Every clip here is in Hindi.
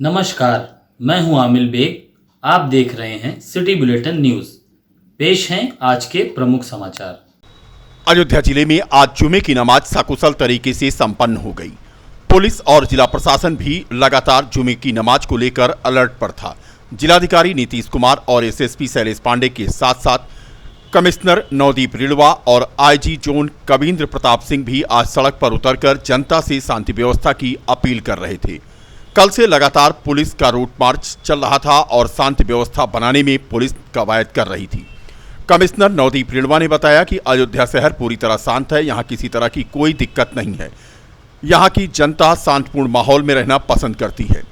नमस्कार, मैं हूं आमिल बेग। आप देख रहे हैं सिटी बुलेटिन न्यूज। पेश हैं आज के प्रमुख समाचार। अयोध्या जिले में आज जुमे की नमाज सकुशल तरीके से संपन्न हो गई। पुलिस और जिला प्रशासन भी लगातार जुमे की नमाज को लेकर अलर्ट पर था। जिलाधिकारी नीतीश कुमार और एसएसपी शैलेश पांडे के साथ साथ कमिश्नर नवदीप रिड़वा और आईजी जोन कविंद्र प्रताप सिंह भी आज सड़क पर उतरकर जनता से शांति व्यवस्था की अपील कर रहे थे। कल से लगातार पुलिस का रूट मार्च चल रहा था और शांति व्यवस्था बनाने में पुलिस कवायद कर रही थी। कमिश्नर नवदीप रिड़वा ने बताया कि अयोध्या शहर पूरी तरह शांत है, यहाँ किसी तरह की कोई दिक्कत नहीं है। यहाँ की जनता शांतिपूर्ण माहौल में रहना पसंद करती है।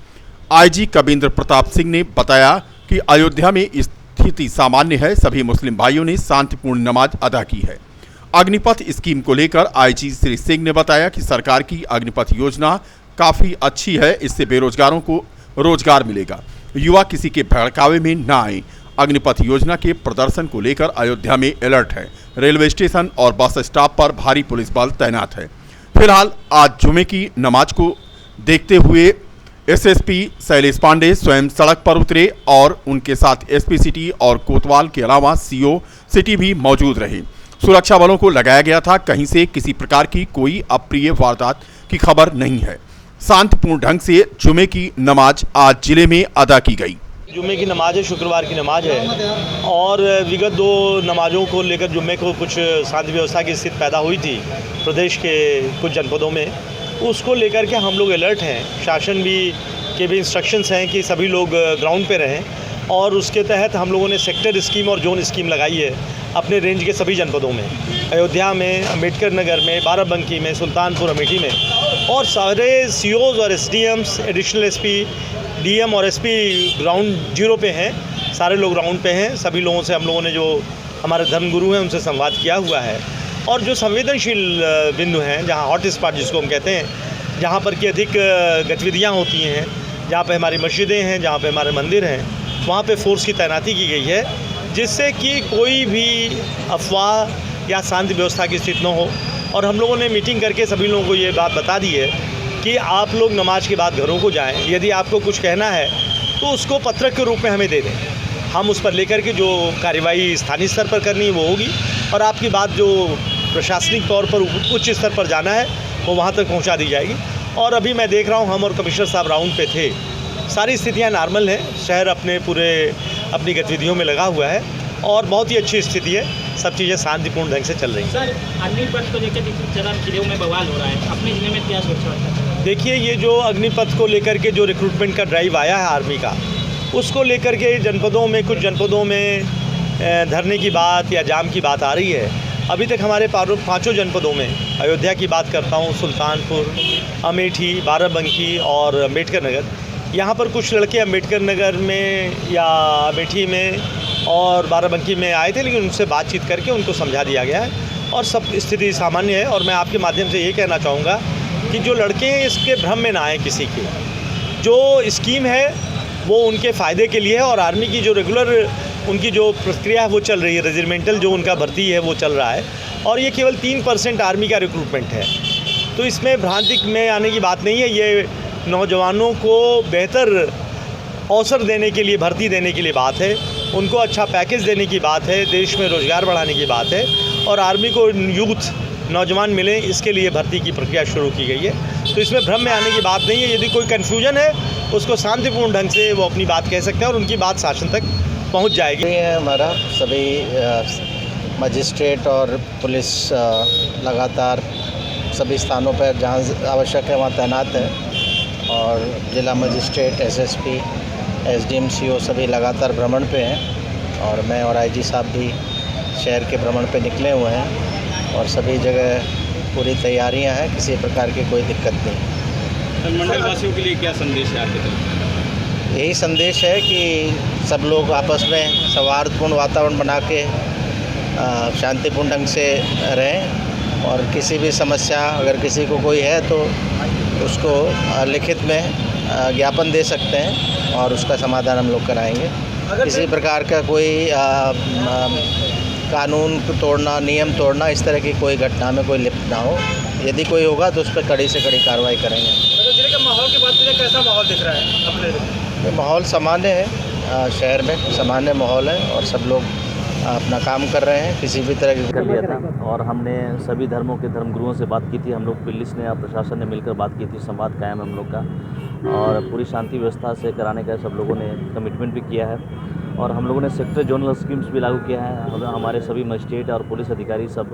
आईजी कविंद्र प्रताप सिंह ने बताया कि अयोध्या में स्थिति सामान्य है, सभी मुस्लिम भाइयों ने शांतिपूर्ण नमाज अदा की है। अग्निपथ स्कीम को लेकर आईजी श्री सिंह ने बताया कि सरकार की अग्निपथ योजना काफी अच्छी है, इससे बेरोजगारों को रोजगार मिलेगा, युवा किसी के भड़कावे में न आए। अग्निपथ योजना के प्रदर्शन को लेकर अयोध्या में अलर्ट है। रेलवे स्टेशन और बस स्टॉप पर भारी पुलिस बल तैनात है। फिलहाल आज जुमे की नमाज को देखते हुए एसएसपी शैलेश पांडे स्वयं सड़क पर उतरे और उनके साथ एसपी सिटी और कोतवाल के अलावा सीओ सिटी भी मौजूद रहे। सुरक्षा बलों को लगाया गया था। कहीं से किसी प्रकार की कोई अप्रिय वारदात की खबर नहीं है। शांतिपूर्ण ढंग से जुमे की नमाज आज जिले में अदा की गई। जुमे की नमाज है, शुक्रवार की नमाज है और विगत दो नमाजों को लेकर जुमे को कुछ शांति व्यवस्था की स्थिति पैदा हुई थी प्रदेश के कुछ जनपदों में। उसको लेकर के हम लोग अलर्ट हैं। शासन के भी इंस्ट्रक्शंस हैं कि सभी लोग ग्राउंड पे रहें और उसके तहत हम लोगों ने सेक्टर स्कीम और जोन स्कीम लगाई है अपने रेंज के सभी जनपदों में, अयोध्या में, अम्बेडकर नगर में, बाराबंकी में, सुल्तानपुर अमेठी में। और सारे सीओज और एसडीएम्स, एडिशनल एसपी, डीएम और एसपी ग्राउंड जीरो पे हैं। सारे लोग ग्राउंड पे हैं। सभी लोगों से हम लोगों ने जो हमारे धर्मगुरु हैं उनसे संवाद किया हुआ है। और जो संवेदनशील बिंदु हैं, जहाँ हॉट स्पॉट जिसको हम कहते हैं, जहाँ पर की अधिक गतिविधियाँ होती हैं, जहाँ पे हमारी मस्जिदें हैं, जहाँ पे हमारे मंदिर हैं, वहाँ पे फोर्स की तैनाती की गई है, जिससे कि कोई भी अफवाह या शांति व्यवस्था की स्थिति न हो। और हम लोगों ने मीटिंग करके सभी लोगों को ये बात बता दी है कि आप लोग नमाज के बाद घरों को जाएं। यदि आपको कुछ कहना है तो उसको पत्रक के रूप में हमें दे दें। हम उस पर लेकर के जो कार्यवाही स्थानीय स्तर पर करनी है वो होगी और आपकी बात जो प्रशासनिक तौर पर उच्च स्तर पर जाना है वो वहाँ तक पहुँचा दी जाएगी। और अभी मैं देख रहा हूँ, हम और कमिश्नर साहब राउंड पे थे, सारी स्थितियाँ नॉर्मल हैं। शहर अपनी गतिविधियों में लगा हुआ है और बहुत ही अच्छी स्थिति है। सब चीज़ें शांतिपूर्ण ढंग से चल रही हैं। सर, अग्निपथ को लेकर जिलों में बवाल हो रहा है, अपने जिले में क्या सोच रहा है? देखिए, ये जो अग्निपथ को लेकर के जो रिक्रूटमेंट का ड्राइव आया है आर्मी का, उसको लेकर के जनपदों में, कुछ जनपदों में धरने की बात या जाम की बात आ रही है। अभी तक हमारे पाँचों जनपदों में, अयोध्या की बात करता हूँ, सुल्तानपुर, अमेठी, बाराबंकी और अम्बेडकर नगर, यहाँ पर कुछ लड़के अम्बेडकर नगर में या अमेठी में और बाराबंकी में आए थे, लेकिन उनसे बातचीत करके उनको समझा दिया गया है और सब स्थिति सामान्य है। और मैं आपके माध्यम से ये कहना चाहूँगा कि जो लड़के हैं इसके भ्रम में ना आए किसी के। जो स्कीम है वो उनके फ़ायदे के लिए है और आर्मी की जो रेगुलर उनकी जो प्रक्रिया है वो चल रही है, रेजिमेंटल जो उनका भर्ती है वो चल रहा है और ये केवल 3% आर्मी का रिक्रूटमेंट है। तो इसमें भ्रांति में आने की बात नहीं है। ये नौजवानों को बेहतर अवसर देने के लिए, भर्ती देने के लिए बात है, उनको अच्छा पैकेज देने की बात है, देश में रोज़गार बढ़ाने की बात है और आर्मी को यूथ नौजवान मिले, इसके लिए भर्ती की प्रक्रिया शुरू की गई है। तो इसमें भ्रम में आने की बात नहीं है। यदि कोई कन्फ्यूजन है उसको शांतिपूर्ण ढंग से वो अपनी बात कह सकते हैं और उनकी बात शासन तक पहुंच जाएगी। ये हमारा सभी मजिस्ट्रेट और पुलिस लगातार सभी स्थानों पर जहाँ आवश्यक है वहाँ तैनात है और जिला मजिस्ट्रेट, एसएसपी, एसडीएम, सीओ सभी लगातार भ्रमण पे हैं और मैं और आईजी साहब भी शहर के भ्रमण पे निकले हुए हैं और सभी जगह पूरी तैयारियां हैं, किसी प्रकार की कोई दिक्कत नहीं। मंडल वासियों के लिए क्या संदेश है आपके तरफ? यही संदेश है कि सब लोग आपस में सौहार्दपूर्ण वातावरण बना के शांतिपूर्ण ढंग से रहें और किसी भी समस्या अगर किसी को कोई है तो उसको लिखित में ज्ञापन दे सकते हैं और उसका समाधान हम लोग कराएंगे। किसी प्रकार का कोई कानून तोड़ना, नियम तोड़ना, इस तरह की कोई घटना में कोई लिप्त ना हो। यदि कोई होगा तो उस पर कड़ी से कड़ी कार्रवाई करेंगे। के माहौल की बात करें, कैसा माहौल दिख रहा है अपने? माहौल सामान्य है, शहर में सामान्य माहौल है और सब लोग अपना काम कर रहे हैं, किसी भी तरह की कर लिया था। और हमने सभी धर्मों के धर्मगुरुओं से बात की थी, हम लोग पुलिस ने और प्रशासन ने मिलकर बात की थी, संवाद कायम है हम लोग का, और पूरी शांति व्यवस्था से कराने का सब लोगों ने कमिटमेंट भी किया है। और हम लोगों ने सेक्टर जोनल स्कीम्स भी लागू किया है। हमारे सभी मजिस्ट्रेट और पुलिस अधिकारी सब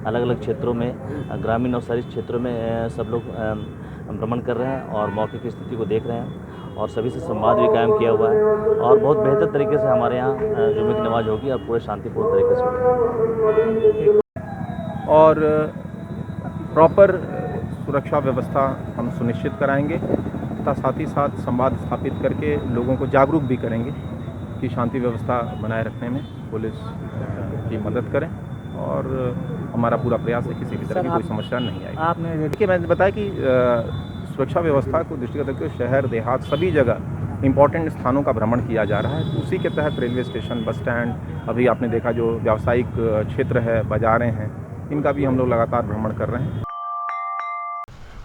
अलग अलग क्षेत्रों में, ग्रामीण और शहरी क्षेत्रों में सब लोग भ्रमण कर रहे हैं और मौके की स्थिति को देख रहे हैं और सभी से संवाद भी कायम किया हुआ है और बहुत बेहतर तरीके से हमारे यहाँ जुमे की नमाज होगी और पूरे शांतिपूर्ण तरीके से होगी। और प्रॉपर सुरक्षा व्यवस्था हम सुनिश्चित कराएंगे तथा साथ ही साथ संवाद स्थापित करके लोगों को जागरूक भी करेंगे कि शांति व्यवस्था बनाए रखने में पुलिस की मदद करें और हमारा पूरा प्रयास है किसी भी तरह की कोई समस्या नहीं आएगी। आपने देखिए, मैंने बताया कि सुरक्षा व्यवस्था को दृष्टिगत रखते हुए शहर देहात सभी जगह इम्पॉर्टेंट स्थानों का भ्रमण किया जा रहा है। उसी के तहत रेलवे स्टेशन, बस स्टैंड, अभी आपने देखा जो व्यावसायिक क्षेत्र है, बाजारें हैं, इनका भी हम लोग लगातार भ्रमण कर रहे हैं।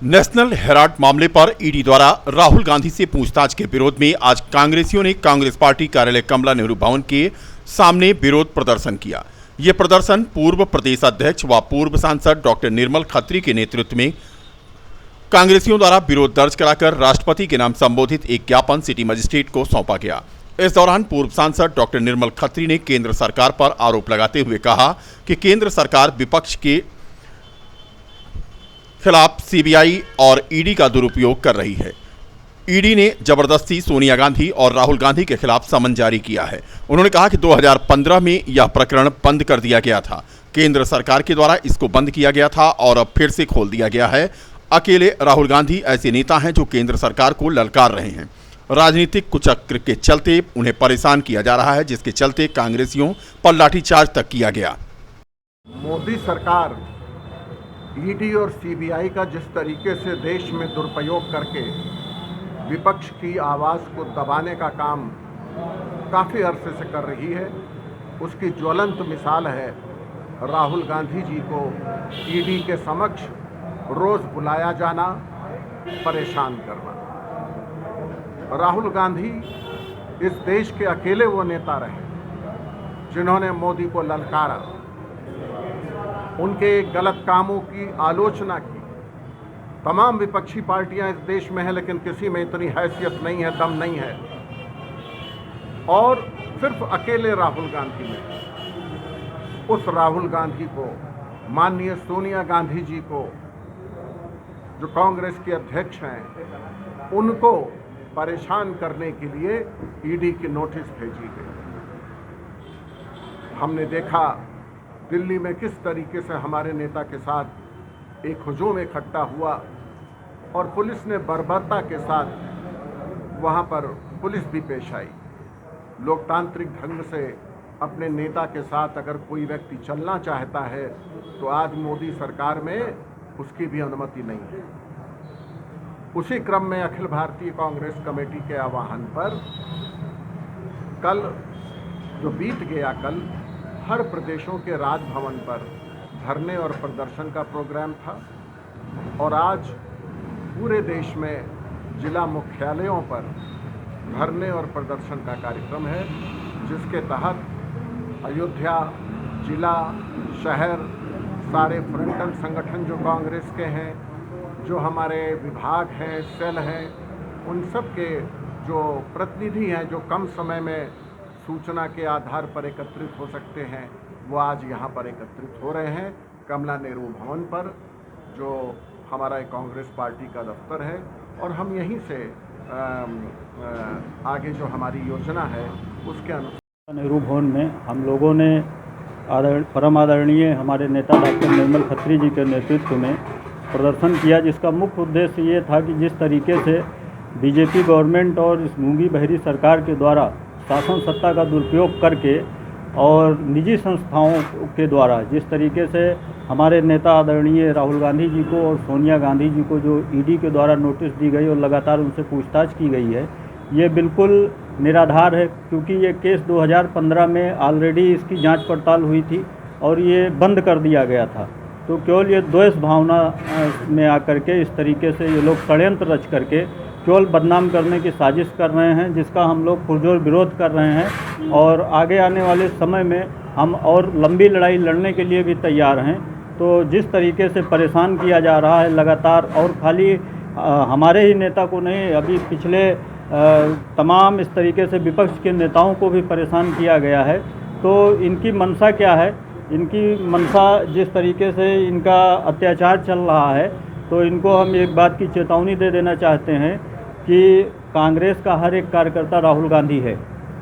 नेशनल हेराल्ड मामले पर ईडी द्वारा राहुल गांधी से पूछताछ के विरोध में आज कांग्रेसियों ने कांग्रेस पार्टी कार्यालय कमला नेहरू भवन के सामने विरोध प्रदर्शन किया। यह प्रदर्शन पूर्व प्रदेश अध्यक्ष व पूर्व सांसद डॉक्टर निर्मल खत्री के नेतृत्व में कांग्रेसियों द्वारा विरोध दर्ज कराकर राष्ट्रपति के नाम संबोधित एक ज्ञापन सिटी मजिस्ट्रेट को सौंपा गया। इस दौरान पूर्व सांसद डॉक्टर निर्मल खत्री ने केंद्र सरकार पर आरोप लगाते हुए कहा कि केंद्र सरकार विपक्ष के खिलाफ सीबीआई और ईडी का दुरुपयोग कर रही है। ईडी ने जबरदस्ती सोनिया गांधी और राहुल गांधी के खिलाफ समन जारी किया है। उन्होंने कहा कि 2015 में यह प्रकरण बंद कर दिया गया था, केंद्र सरकार के द्वारा इसको बंद किया गया था और अब फिर से खोल दिया गया है। अकेले राहुल गांधी ऐसे नेता हैं जो केंद्र सरकार को ललकार रहे हैं। राजनीतिक कुचक्र के चलते उन्हें परेशान किया जा रहा है, जिसके चलते कांग्रेसियों पर लाठीचार्ज तक किया गया। मोदी सरकार ईडी और सीबीआई का जिस तरीके से देश में दुरुपयोग करके विपक्ष की आवाज़ को दबाने का काम काफ़ी अरसे से कर रही है, उसकी ज्वलंत मिसाल है राहुल गांधी जी को ईडी के समक्ष रोज़ बुलाया जाना, परेशान करना। राहुल गांधी इस देश के अकेले वो नेता रहे जिन्होंने मोदी को ललकारा, उनके गलत कामों की आलोचना की। तमाम विपक्षी पार्टियां इस देश में हैं, लेकिन किसी में इतनी हैसियत नहीं है, दम नहीं है। और सिर्फ अकेले राहुल गांधी में, उस राहुल गांधी को, माननीय सोनिया गांधी जी को, जो कांग्रेस के अध्यक्ष हैं, उनको परेशान करने के लिए ईडी की नोटिस भेजी गई। हमने देखा दिल्ली में किस तरीके से हमारे नेता के साथ एक हुजूम इकट्ठा हुआ और पुलिस ने बर्बरता के साथ वहां पर पुलिस भी पेश आई। लोकतांत्रिक ढंग से अपने नेता के साथ अगर कोई व्यक्ति चलना चाहता है तो आज मोदी सरकार में उसकी भी अनुमति नहीं है। उसी क्रम में अखिल भारतीय कांग्रेस कमेटी के आह्वान पर कल जो बीत गया, कल हर प्रदेशों के राजभवन पर धरने और प्रदर्शन का प्रोग्राम था और आज पूरे देश में जिला मुख्यालयों पर धरने और प्रदर्शन का कार्यक्रम है, जिसके तहत अयोध्या जिला, शहर, सारे फ्रंटल संगठन जो कांग्रेस के हैं, जो हमारे विभाग हैं, सेल हैं, उन सब के जो प्रतिनिधि हैं, जो कम समय में सूचना के आधार पर एकत्रित हो सकते हैं, वो आज यहाँ पर एकत्रित हो रहे हैं कमला नेहरू भवन पर, जो हमारा कांग्रेस पार्टी का दफ्तर है। और हम यहीं से आगे जो हमारी योजना है उसके अनुसार नेहरू भवन में हम लोगों ने परम आदरणीय हमारे नेता डॉक्टर निर्मल खत्री जी के नेतृत्व में प्रदर्शन किया, जिसका मुख्य उद्देश्य ये था कि जिस तरीके से बीजेपी गवर्नमेंट और इस गूंगी बहरी सरकार के द्वारा शासन सत्ता का दुरुपयोग करके और निजी संस्थाओं के द्वारा जिस तरीके से हमारे नेता आदरणीय राहुल गांधी जी को और सोनिया गांधी जी को जो ईडी के द्वारा नोटिस दी गई और लगातार उनसे पूछताछ की गई है, ये बिल्कुल निराधार है, क्योंकि ये केस 2015 में ऑलरेडी इसकी जांच पड़ताल हुई थी और ये बंद कर दिया गया था। तो केवल ये द्वेष भावना में आकर के इस तरीके से ये लोग षड्यंत्र रच करके केवल बदनाम करने की साजिश कर रहे हैं, जिसका हम लोग पुरजोर विरोध कर रहे हैं और आगे आने वाले समय में हम और लंबी लड़ाई लड़ने के लिए भी तैयार हैं। तो जिस तरीके से परेशान किया जा रहा है लगातार, और खाली हमारे ही नेता को नहीं, अभी पिछले तमाम इस तरीके से विपक्ष के नेताओं को भी परेशान किया गया है। तो इनकी मंशा क्या है? इनकी मंशा जिस तरीके से इनका अत्याचार चल रहा है, तो इनको हम एक बात की चेतावनी दे देना चाहते हैं कि कांग्रेस का हर एक कार्यकर्ता राहुल गांधी है।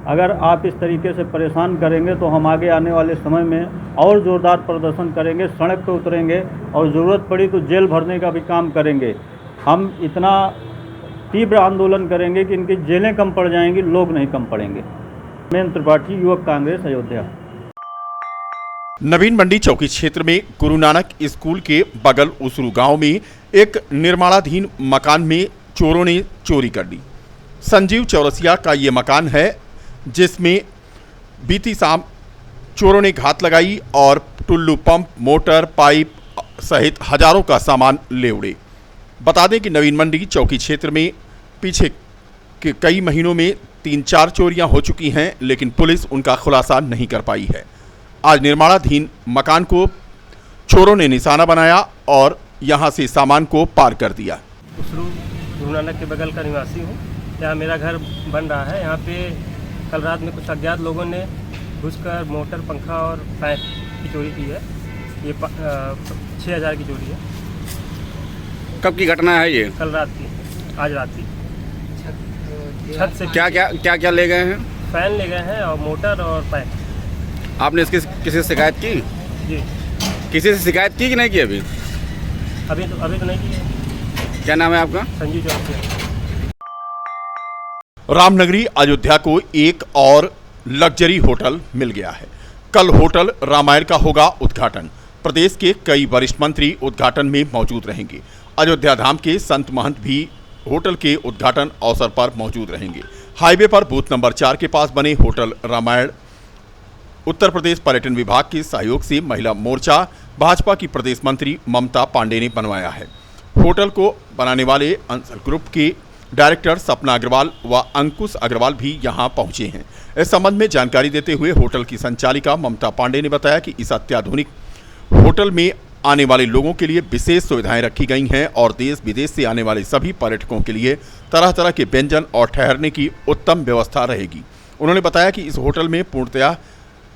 अगर आप इस तरीके से परेशान करेंगे तो हम आगे आने वाले समय में और ज़ोरदार प्रदर्शन करेंगे, सड़क पर उतरेंगे और ज़रूरत पड़ी तो जेल भरने का भी काम करेंगे। हम इतना तीव्र आंदोलन करेंगे कि इनकी जेलें कम पड़ जाएंगी, लोग नहीं कम पड़ेंगे। मैं त्रिपाठी, युवक कांग्रेस, अयोध्या। नवीन मंडी चौकी क्षेत्र में गुरु नानक स्कूल के बगल उसरू गांव में एक निर्माणाधीन मकान में चोरों ने चोरी कर ली। संजीव चौरसिया का ये मकान है, जिसमें बीती शाम चोरों ने घात लगाई और टुल्लू पंप, मोटर, पाइप सहित हजारों का सामान ले उड़े। बता दें कि नवीन मंडी चौकी क्षेत्र में पीछे के कई महीनों में 3-4 चोरियां हो चुकी हैं, लेकिन पुलिस उनका खुलासा नहीं कर पाई है। आज निर्माणाधीन मकान को चोरों ने निशाना बनाया और यहां से सामान को पार कर दिया। उसरू गुरु नानक के बगल का निवासी हूं। यहाँ मेरा घर बन रहा है। यहाँ पे कल रात में कुछ अज्ञात लोगों ने घुसकर मोटर, पंखा और पाइप की चोरी की है। ये 6,000 की चोरी है। कब की घटना है ये? कल रात की, आज रात की। छत से क्या ले गए हैं? फैन ले गए हैं और मोटर और पाइप। आपने इसकी किसी से शिकायत की? जी। किसी से शिकायत की कि नहीं की अभी? अभी तो नहीं की है। क्या नाम है आपका? संजीव चौरसिया। रामनगरी अयोध्या को एक और लग्जरी होटल मिल गया है। कल होटल रामायण का होगा उद्घाटन। प्रदेश के कई वरिष्ठ मंत्री उद्घाटन में मौजूद रहेंगे। अयोध्या धाम के संत महंत भी होटल के उद्घाटन अवसर पर मौजूद रहेंगे। हाईवे पर बूथ नंबर 4 के पास बने होटल रामायण उत्तर प्रदेश पर्यटन विभाग के सहयोग से महिला मोर्चा भाजपा की प्रदेश मंत्री ममता पांडे ने बनवाया है। होटल को बनाने वाले अंसल ग्रुप के डायरेक्टर सपना अग्रवाल व अंकुश अग्रवाल भी यहां पहुंचे हैं। इस संबंध में जानकारी देते हुए होटल की संचालिका ममता पांडे ने बताया कि इस अत्याधुनिक होटल में आने वाले लोगों के लिए विशेष सुविधाएं रखी गई हैं और देश विदेश से आने वाले सभी पर्यटकों के लिए तरह तरह के व्यंजन और ठहरने की उत्तम व्यवस्था रहेगी। उन्होंने बताया कि इस होटल में पूर्णतया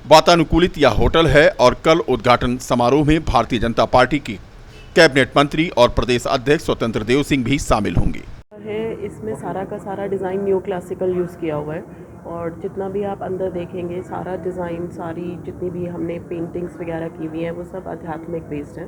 वातानुकूलित यह होटल है और कल उद्घाटन समारोह में भारतीय जनता पार्टी की कैबिनेट मंत्री और प्रदेश अध्यक्ष स्वतंत्र देव सिंह भी शामिल होंगे। इसमें सारा का सारा डिज़ाइन न्यू क्लासिकल यूज़ किया हुआ है और जितना भी आप अंदर देखेंगे सारा डिज़ाइन, सारी जितनी भी हमने पेंटिंग्स वगैरह की हुई हैं वो सब आध्यात्मिक बेस्ड है।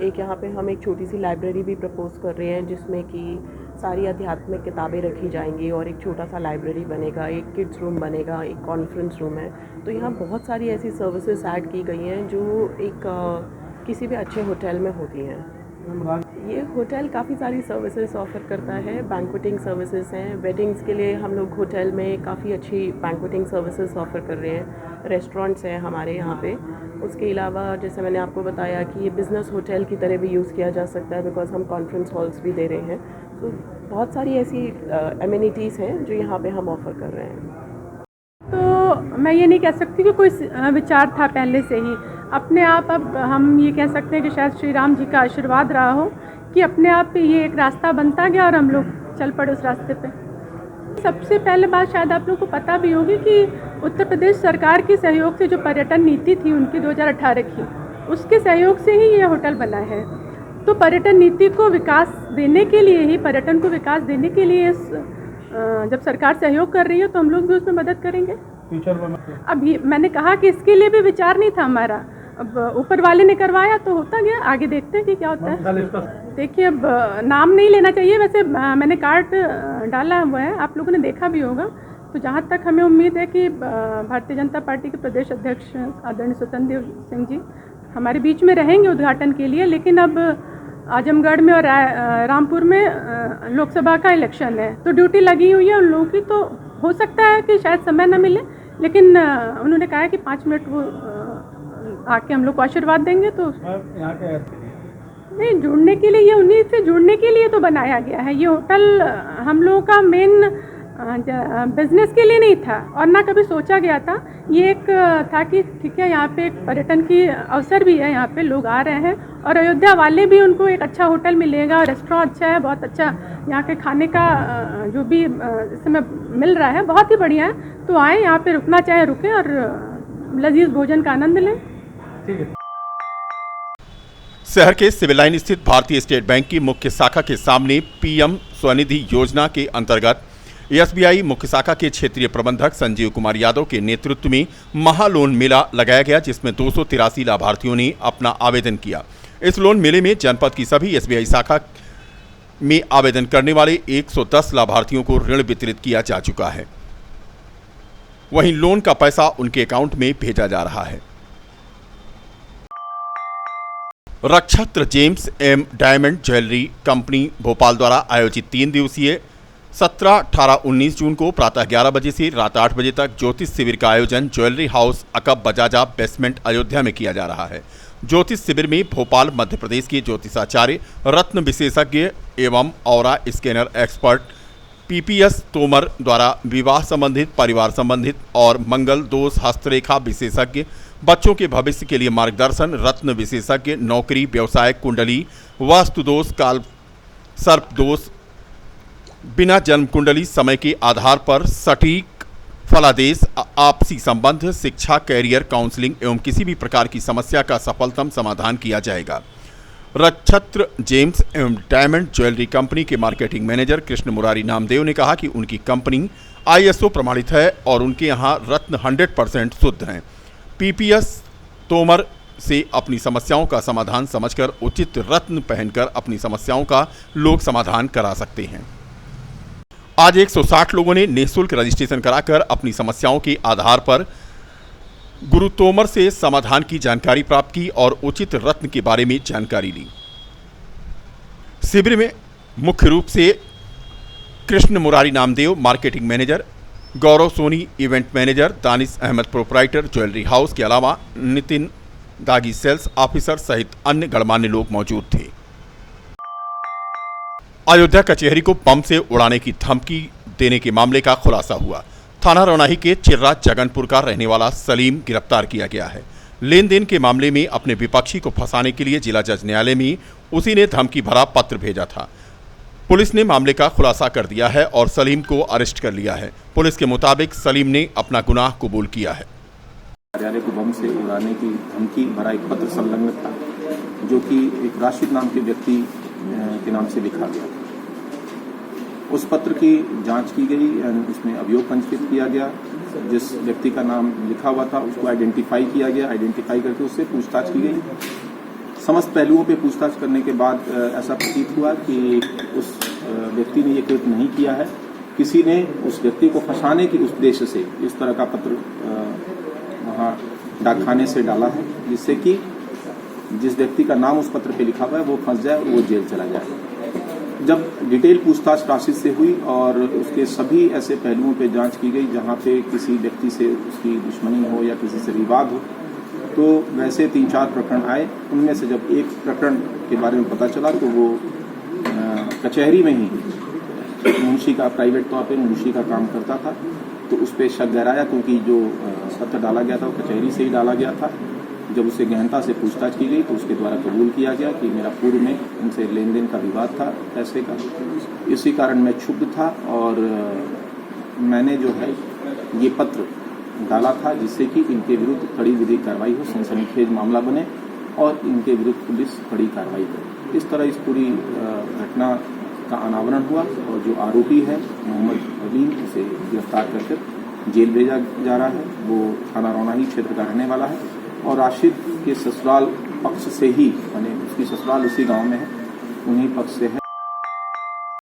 एक यहाँ पे हम एक छोटी सी लाइब्रेरी भी प्रपोज कर रहे हैं जिसमें कि सारी आध्यात्मिक किताबें रखी जाएंगी और एक छोटा सा लाइब्रेरी बनेगा, एक किड्स रूम बनेगा, एक कॉन्फ्रेंस रूम है। तो यहाँ बहुत सारी ऐसी सर्विसेज ऐड की गई हैं जो एक किसी भी अच्छे होटल में होती हैं। ये होटल काफ़ी सारी सर्विसेज ऑफ़र करता है। बैंक्वेटिंग सर्विसेज हैं, वेडिंग्स के लिए हम लोग होटल में काफ़ी अच्छी बैंक्वेटिंग सर्विसेज ऑफ़र कर रहे हैं। रेस्टोरेंट्स हैं हमारे यहाँ पे। उसके अलावा जैसे मैंने आपको बताया कि ये बिज़नेस होटल की तरह भी यूज़ किया जा सकता है बिकॉज हम कॉन्फ्रेंस हॉल्स भी दे रहे हैं। तो बहुत सारी ऐसी एमिनिटीज़ हैं जो यहाँ पे हम ऑफ़र कर रहे हैं। तो मैं ये नहीं कह सकती कि कोई विचार था पहले से ही। अपने आप अब हम ये कह सकते हैं कि शायद श्री राम जी का आशीर्वाद रहा हो कि अपने आप पे ये एक रास्ता बनता गया और हम लोग चल पड़े उस रास्ते पे। सबसे पहले बात शायद आप लोगों को पता भी होगी कि उत्तर प्रदेश सरकार के सहयोग से जो पर्यटन नीति थी उनकी 2018 की, उसके सहयोग से ही ये होटल बना है। तो पर्यटन नीति को विकास देने के लिए ही, पर्यटन को विकास देने के लिए जब सरकार सहयोग कर रही है तो हम लोग भी उसमें मदद करेंगे। अब ये मैंने कहा कि इसके लिए भी विचार नहीं था हमारा, अब ऊपर वाले ने करवाया तो होता गया, आगे देखते हैं कि क्या होता है। देखिए अब नाम नहीं लेना चाहिए, वैसे मैंने कार्ड डाला हुआ है, आप लोगों ने देखा भी होगा। तो जहाँ तक हमें उम्मीद है कि भारतीय जनता पार्टी के प्रदेश अध्यक्ष आदरणीय स्वतंत्र देव सिंह जी हमारे बीच में रहेंगे उद्घाटन के लिए। लेकिन अब आजमगढ़ में और रामपुर में लोकसभा का इलेक्शन है तो ड्यूटी लगी हुई है उन लोगों की, तो हो सकता है कि शायद समय न मिले, लेकिन उन्होंने कहा है कि 5 मिनट वो आके हम लोग को आशीर्वाद देंगे। तो नहीं, जुड़ने के लिए, ये उन्हीं से जुड़ने के लिए तो बनाया गया है। ये होटल हम लोगों का मेन बिजनेस के लिए नहीं था और ना कभी सोचा गया था। ये एक था कि ठीक है, यहाँ पे एक पर्यटन की अवसर भी है, यहाँ पे लोग आ रहे हैं और अयोध्या वाले भी, उनको एक अच्छा होटल मिलेगा, रेस्टोरेंट अच्छा है, बहुत अच्छा यहाँ के खाने का जो भी इस समय मिल रहा है बहुत ही बढ़िया है। तो आएँ, यहाँ पे रुकना चाहे रुकें और लजीज भोजन का आनंद लें। ठीक है। शहर के सिविल लाइन स्थित भारतीय स्टेट बैंक की मुख्य शाखा के सामने पीएम स्वनिधि योजना के अंतर्गत एसबीआई मुख्य शाखा के क्षेत्रीय प्रबंधक संजीव कुमार यादव के नेतृत्व में महालोन मेला लगाया गया, जिसमें 283 लाभार्थियों ने अपना आवेदन किया। इस लोन मेले में जनपद की सभी एसबीआई शाखा में आवेदन करने वाले 110 लाभार्थियों को ऋण वितरित किया जा चुका है। वहीं लोन का पैसा उनके अकाउंट में भेजा जा रहा है। Rakshatra gems M diamond jewellery company Bhopal द्वारा आयोजित 3 दिवसीय 17, 18, 19 जून को प्रातः 11 बजे से रात 8 बजे तक ज्योतिष शिविर का आयोजन ज्वेलरी हाउस अकब बजाजा बेसमेंट अयोध्या में किया जा रहा है। ज्योतिष शिविर में भोपाल मध्य प्रदेश के ज्योतिषाचार्य, रत्न विशेषज्ञ एवं औरा स्कैनर एक्सपर्ट पीपीएस तोमर द्वारा विवाह संबंधित, परिवार संबंधित और मंगल दोष हस्तरेखा विशेषज्ञ, बच्चों के भविष्य के लिए मार्गदर्शन, रत्न विशेषज्ञ, नौकरी, व्यवसाय, कुंडली, वास्तु दोष, काल सर्प दोष, बिना जन्म कुंडली, समय के आधार पर सटीक फलादेश, आपसी संबंध, शिक्षा, कैरियर, काउंसलिंग एवं किसी भी प्रकार की समस्या का सफलतम समाधान किया जाएगा। रक्षत्र जेम्स एवं डायमंड ज्वेलरी कंपनी के मार्केटिंग मैनेजर कृष्ण मुरारी नामदेव ने कहा कि उनकी कंपनी आईएसओ प्रमाणित है और उनके यहाँ रत्न 100% शुद्ध हैं। पीपीएस तोमर से अपनी समस्याओं का समाधान समझकर उचित रत्न पहनकर अपनी समस्याओं का लोग समाधान करा सकते हैं। आज 160 लोगों ने निःशुल्क रजिस्ट्रेशन कराकर अपनी समस्याओं के आधार पर गुरु तोमर से समाधान की जानकारी प्राप्त की और उचित रत्न के बारे में जानकारी ली। शिविर में मुख्य रूप से Krishna Murari Namdev marketing manager, Gaurav Soni event manager, Danish Ahmad proprietor jewellery house के अलावा नितिन दागी सेल्स ऑफिसर सहित अन्य गणमान्य लोग मौजूद थे। अयोध्या कचहरी को बम से उड़ाने की धमकी देने के मामले का खुलासा हुआ। थाना रौनाही के चिर्रा जगनपुर का रहने वाला सलीम गिरफ्तार किया गया है। लेन देन के मामले में अपने विपक्षी को फंसाने के लिए जिला जज न्यायालय में उसी ने धमकी भरा पत्र भेजा था। पुलिस ने मामले का खुलासा कर दिया है और सलीम को अरेस्ट कर लिया है। पुलिस के मुताबिक सलीम ने अपना गुनाह कबूल किया है। कार्यालय को बम से उड़ाने की धमकी भरा एक पत्र संलग्न था, जो कि एक राशिद नाम के व्यक्ति के नाम से लिखा गया। उस पत्र की जांच की गई, उसमें अभियोग पंजीकृत किया गया। जिस व्यक्ति का नाम लिखा हुआ था उसको आइडेंटिफाई किया गया। आइडेंटिफाई करके उससे पूछताछ की गई। समस्त पहलुओं पे पूछताछ करने के बाद ऐसा प्रतीत हुआ कि उस व्यक्ति ने ये कृत्य नहीं किया है। किसी ने उस व्यक्ति को फंसाने के उद्देश्य से इस तरह का पत्र वहाँ डाकखाने से डाला है, जिससे कि जिस व्यक्ति का नाम उस पत्र पे लिखा हुआ है वो फंस जाए और वो जेल चला जाए। जब डिटेल पूछताछ राशिद से हुई और उसके सभी ऐसे पहलुओं पे जांच की गई जहाँ पे किसी व्यक्ति से उसकी दुश्मनी हो या किसी से विवाद हो, तो वैसे 3-4 प्रकरण आए। उनमें से जब एक प्रकरण के बारे में पता चला तो वो कचहरी में ही मुंशी का, प्राइवेट तौर पे मुंशी का काम करता था, तो उस पर शक गहराया क्योंकि जो पत्र डाला गया था वो कचहरी से ही डाला गया था। जब उसे गहनता से पूछताछ की गई तो उसके द्वारा कबूल किया गया कि मेरा पूर्व में उनसे लेन देन का विवाद था पैसे का, इसी कारण मैं क्षुब्ध था और मैंने जो है ये पत्र डाला था जिससे कि इनके विरुद्ध कड़ी विधिक कार्रवाई हो, सनसनीखेज मामला बने और इनके विरुद्ध पुलिस कड़ी कार्रवाई करे। इस तरह इस पूरी घटना का अनावरण हुआ और जो आरोपी है मोहम्मद अली, उसे गिरफ्तार करके जेल भेजा जा रहा है। वो थाना रौनाही क्षेत्र का रहने वाला है और राशिद के ससुराल पक्ष से ही, यानी उसकी ससुराल उसी गांव में है, उन्हीं पक्ष से है।